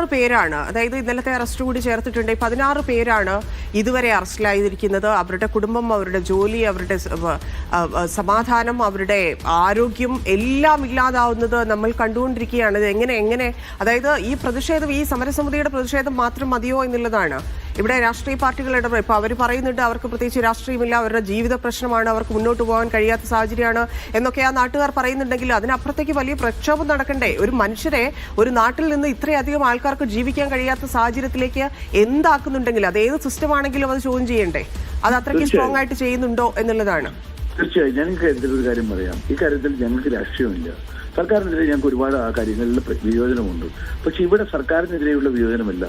16 പേരാണ്, അതായത് ഇന്നലത്തെ അറസ്റ്റ് കൂടി ചേർത്തിട്ടുണ്ട്. 16 പേരാണ് ഇതുവരെ അറസ്റ്റിലായിരിക്കുന്നത്. അവരുടെ കുടുംബം, അവരുടെ ജോലി, അവരുടെ സമാധാനം, അവരുടെ ആരോഗ്യം എല്ലാം ഇല്ലാതാവുന്നത് നമ്മൾ കണ്ടുകൊണ്ടിരിക്കുകയാണ്. ഇത് എങ്ങനെ അതായത് ഈ പ്രതിഷേധം, ഈ സമരസമിതിയുടെ പ്രതിഷേധം മാത്രം മതിയോ എന്നുള്ളതാണ്. ഇവിടെ രാഷ്ട്രീയ പാർട്ടികളുടെ ഇപ്പൊ അവർ പറയുന്നുണ്ട് അവർക്ക് പ്രത്യേകിച്ച് രാഷ്ട്രീയമില്ല, അവരുടെ ജീവിത പ്രശ്നമാണ്, അവർക്ക് മുന്നോട്ട് പോകാൻ കഴിയാത്ത സാഹചര്യമാണ് എന്നൊക്കെ ആ നാട്ടുകാർ പറയുന്നുണ്ടെങ്കിൽ അതിനപ്പുറത്തേക്ക് വലിയ പ്രക്ഷോഭം നടക്കണ്ടേ? ഒരു മനുഷ്യരെ ഒരു നാട്ടിൽ നിന്ന് ഇത്രയധികം ആൾക്കാർക്ക് ജീവിക്കാൻ കഴിയാത്ത സാഹചര്യത്തിലേക്ക് എന്താക്കുന്നുണ്ടെങ്കിൽ അത് ഏത് സിസ്റ്റം ആണെങ്കിലും അത് ചോദ്യം ചെയ്യണ്ടേ? അത് അത്രയ്ക്ക് സ്ട്രോങ് ആയിട്ട് ചെയ്യുന്നുണ്ടോ എന്നുള്ളതാണ്. തീർച്ചയായും ഞങ്ങൾക്ക് എന്തൊരു കാര്യം പറയാം, ഈ കാര്യത്തിൽ ഞങ്ങൾക്ക് രാഷ്ട്രീയമില്ല. സർക്കാരിനെതിരെ ഞങ്ങൾക്ക് ഒരുപാട് ആ കാര്യങ്ങളിൽ വിയോജനമുണ്ട്. പക്ഷെ ഇവിടെ സർക്കാരിനെതിരെയുള്ള വിയോജനമില്ല.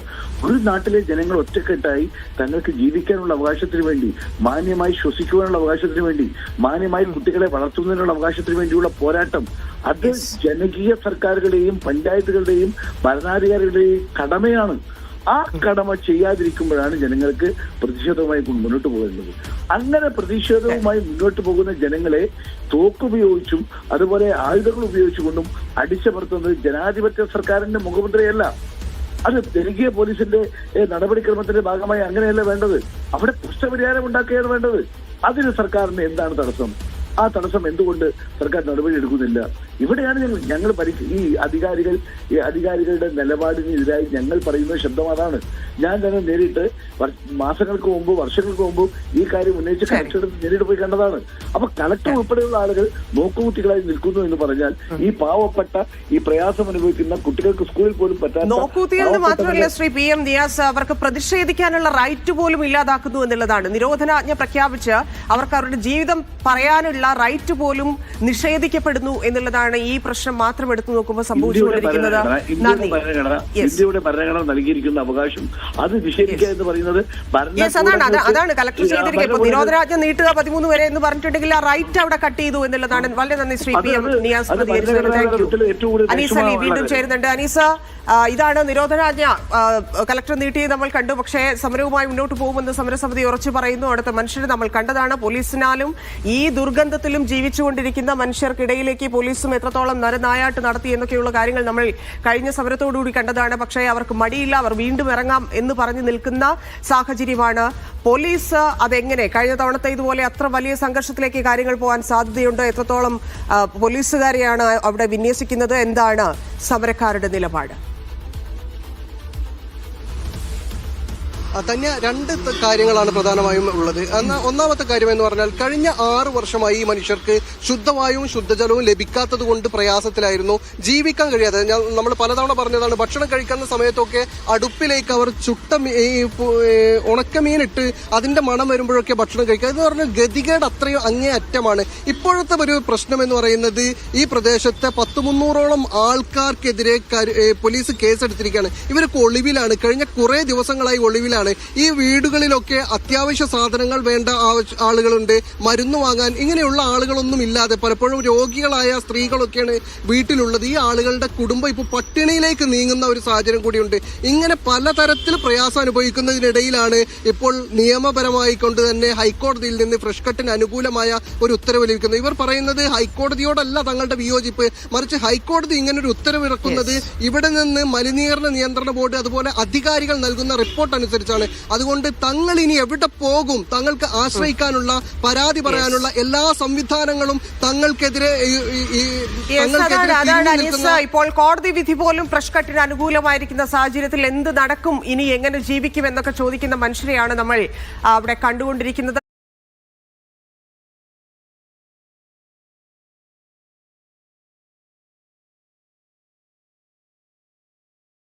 ഒരു നാട്ടിലെ ജനങ്ങൾ ഒറ്റക്കെട്ടായി തങ്ങൾക്ക് ജീവിക്കാനുള്ള അവകാശത്തിന് വേണ്ടി, മാന്യമായി ശ്വസിക്കുവാനുള്ള അവകാശത്തിന് വേണ്ടി, മാന്യമായി കുട്ടികളെ വളർത്തുന്നതിനുള്ള അവകാശത്തിന് വേണ്ടിയുള്ള പോരാട്ടം, അത് ജനകീയ സർക്കാരുകളുടെയും പഞ്ചായത്തുകളുടെയും ഭരണാധികാരികളുടെയും കടമയാണ്. ആ കടമ ചെയ്യാതിരിക്കുമ്പോഴാണ് ജനങ്ങൾക്ക് പ്രതിഷേധവുമായി മുന്നോട്ട് പോകേണ്ടത്. അങ്ങനെ പ്രതിഷേധവുമായി മുന്നോട്ട് പോകുന്ന ജനങ്ങളെ തോക്കുപയോഗിച്ചും അതുപോലെ ആയുധങ്ങൾ ഉപയോഗിച്ചുകൊണ്ടും അടിച്ചമർത്തുന്നത് ജനാധിപത്യ സർക്കാരിന്റെ മുഖമുദ്രയല്ല. അത് ജനകീയ പോലീസിന്റെ നടപടിക്രമത്തിന്റെ ഭാഗമായി അങ്ങനെയല്ല വേണ്ടത്. അവിടെ പ്രശ്നപരിഹാരം ഉണ്ടാക്കുകയാണ് വേണ്ടത്. അതിന് സർക്കാരിന് എന്താണ് തടസ്സം? ആ തടസ്സം എന്തുകൊണ്ട് സർക്കാർ നടപടി എടുക്കുന്നില്ല? ഇവിടെയാണ് ഞങ്ങൾ ഈ അധികാരികളുടെ നിലപാടിനെതിരായി ഞങ്ങൾ പറയുന്ന ശബ്ദം അതാണ്. ഞാൻ തന്നെ നേരിട്ട് മാസങ്ങൾക്ക് മുമ്പ്, വർഷങ്ങൾക്ക് മുമ്പ് ഈ കാര്യം ഉന്നയിച്ച് കളക്ടറുടെ നേരിട്ട് പോയി കണ്ടതാണ്. അപ്പൊ കളക്ടർ ഉൾപ്പെടെയുള്ള ആളുകൾ നോക്കുകുത്തികളായി നിൽക്കുന്നു എന്ന് പറഞ്ഞാൽ ഈ പാവപ്പെട്ട, ഈ പ്രയാസം അനുഭവിക്കുന്ന കുട്ടികൾക്ക് സ്കൂളിൽ പോലും പറ്റാത്ത, നോക്കുകുത്തിയെന്ന് മാത്രമല്ല ശ്രീ PM നിയാസ്, അവർക്ക് പ്രതിഷേധിക്കാനുള്ള റൈറ്റ് പോലും ഇല്ലാതാക്കുന്നു എന്നുള്ളതാണ്. നിരോധനാജ്ഞ പ്രഖ്യാപിച്ച് അവർക്ക് അവരുടെ ജീവിതം പറയാനുള്ള റൈറ്റ് പോലും നിഷേധിക്കപ്പെടുന്നു എന്നുള്ളതാണ് ഈ പ്രശ്നം മാത്രം എടുത്തു നോക്കുമ്പോൾ സംഭവിച്ചുകൊണ്ടിരിക്കുന്നത്. ഇന്ത്യയുടെ ഭരണഘടന നൽകിയിരിക്കുന്ന അവകാശം അത് നിഷേധിക്കുക എന്ന് പറയുന്നത് അതാണ് കളക്ടർ ചെയ്തിരിക്കുന്നത്. നിരോധനാജ്ഞ നീട്ടുക 13 വരെ എന്ന് പറഞ്ഞിട്ടുണ്ടെങ്കിൽ ആ റൈറ്റ് അവിടെ കട്ട് ചെയ്തു എന്നുള്ളതാണ്. വളരെ നന്ദി ശ്രീ PM നിയാസ്. അനീസ് അലി വീണ്ടും ചേരുന്നുണ്ട്. അനീസ, ഇതാണ് നിരോധനാജ്ഞ കളക്ടർ നീട്ടിയത് നമ്മൾ കണ്ടു. പക്ഷേ സമരവുമായി മുന്നോട്ട് പോകുമെന്ന് സമരസമിതി ഉറച്ചു പറയുന്നു. അടുത്ത മനുഷ്യരെ നമ്മൾ കണ്ടതാണ്. പോലീസിനാലും ഈ ദുർഗന്ധത്തിലും ജീവിച്ചുകൊണ്ടിരിക്കുന്ന മനുഷ്യർക്കിടയിലേക്ക് പോലീസും എത്രത്തോളം നരനായാട്ട് നടത്തി എന്നൊക്കെയുള്ള കാര്യങ്ങൾ നമ്മൾ കഴിഞ്ഞ സമരത്തോടുകൂടി കണ്ടതാണ്. പക്ഷേ അവർക്ക് മടിയില്ല, അവർ വീണ്ടും ഇറങ്ങാം എന്ന് പറഞ്ഞു നിൽക്കുന്ന സാഹചര്യമാണ്. പോലീസ് അതെങ്ങനെ കഴിഞ്ഞ തവണത്തെ ഇതുപോലെ അത്ര വലിയ സംഘർഷത്തിലേക്ക് കാര്യങ്ങൾ പോകാൻ സാധ്യതയുണ്ട്? എത്രത്തോളം പോലീസുകാരെയാണ് അവിടെ വിന്യസിക്കുന്നത്? എന്താണ് സമരക്കാരുടെ നിലപാട്? തന്നെ രണ്ട് കാര്യങ്ങളാണ് പ്രധാനമായും ഉള്ളത്. ഒന്നാമത്തെ കാര്യം എന്ന് പറഞ്ഞാൽ കഴിഞ്ഞ 6 വർഷമായി ഈ മനുഷ്യർക്ക് ശുദ്ധവായുവും ശുദ്ധജലവും ലഭിക്കാത്തത് കൊണ്ട് പ്രയാസത്തിലായിരുന്നു, ജീവിക്കാൻ കഴിയാതെ. നമ്മൾ പലതവണ പറഞ്ഞതാണ്, ഭക്ഷണം കഴിക്കുന്ന സമയത്തൊക്കെ അടുപ്പിലേക്ക് അവർ ഉണക്കമീനിട്ട് അതിന്റെ മണം വരുമ്പോഴൊക്കെ ഭക്ഷണം കഴിക്കുക എന്ന് പറഞ്ഞാൽ ഗതികേട് അത്രയും അങ്ങേ അറ്റമാണ്. ഇപ്പോഴത്തെ ഒരു പ്രശ്നം എന്ന് പറയുന്നത് ഈ പ്രദേശത്തെ 100-300ഓളം ആൾക്കാർക്കെതിരെ പോലീസ് കേസെടുത്തിരിക്കുകയാണ്. ഇവരൊക്കെ ഒളിവിലാണ്, കഴിഞ്ഞ കുറെ ദിവസങ്ങളായി ഒളിവിലാണ്. ഈ വീടുകളിലൊക്കെ അത്യാവശ്യ സാധനങ്ങൾ വേണ്ട ആളുകളുണ്ട്, മരുന്ന് വാങ്ങാൻ ഇങ്ങനെയുള്ള ആളുകളൊന്നും ഇല്ലാതെ പലപ്പോഴും രോഗികളായ സ്ത്രീകളൊക്കെയാണ് വീട്ടിലുള്ളത്. ഈ ആളുകളുടെ കുടുംബം ഇപ്പോൾ പട്ടിണിയിലേക്ക് നീങ്ങുന്ന ഒരു സാഹചര്യം കൂടിയുണ്ട്. ഇങ്ങനെ പലതരത്തിൽ പ്രയാസം അനുഭവിക്കുന്നതിനിടയിലാണ് ഇപ്പോൾ നിയമപരമായി കൊണ്ട് തന്നെ ഹൈക്കോടതിയിൽ നിന്ന് ഫ്രഷ് കട്ടിന് അനുകൂലമായ ഒരു ഉത്തരവ് ലഭിക്കുന്നത്. ഇവർ പറയുന്നത് ഹൈക്കോടതിയോടല്ല തങ്ങളുടെ വിയോജിപ്പ്, മറിച്ച് ഹൈക്കോടതി ഇങ്ങനൊരു ഉത്തരവിറക്കുന്നത് ഇവിടെ നിന്ന് മലിനീകരണ നിയന്ത്രണ ബോർഡ് അതുപോലെ അധികാരികൾ നൽകുന്ന റിപ്പോർട്ട് അനുസരിച്ചാണ്. അതുകൊണ്ട് തങ്ങൾ ഇനി എവിടെ പോകും? തങ്ങൾക്ക് ആശ്രയിക്കാനുള്ള, പരാതി പറയാനുള്ള എല്ലാ സംവിധാനങ്ങളും തങ്ങൾക്കെതിരെ ഇപ്പോൾ കോടതി വിധി പോലും ഫ്രഷ് കട്ടിന് അനുകൂലമായിരിക്കുന്ന സാഹചര്യത്തിൽ എന്ത് നടക്കും, ഇനി എങ്ങനെ ജീവിക്കും എന്നൊക്കെ ചോദിക്കുന്ന മനുഷ്യരെയാണ് നമ്മൾ അവിടെ കണ്ടുകൊണ്ടിരിക്കുന്നത്.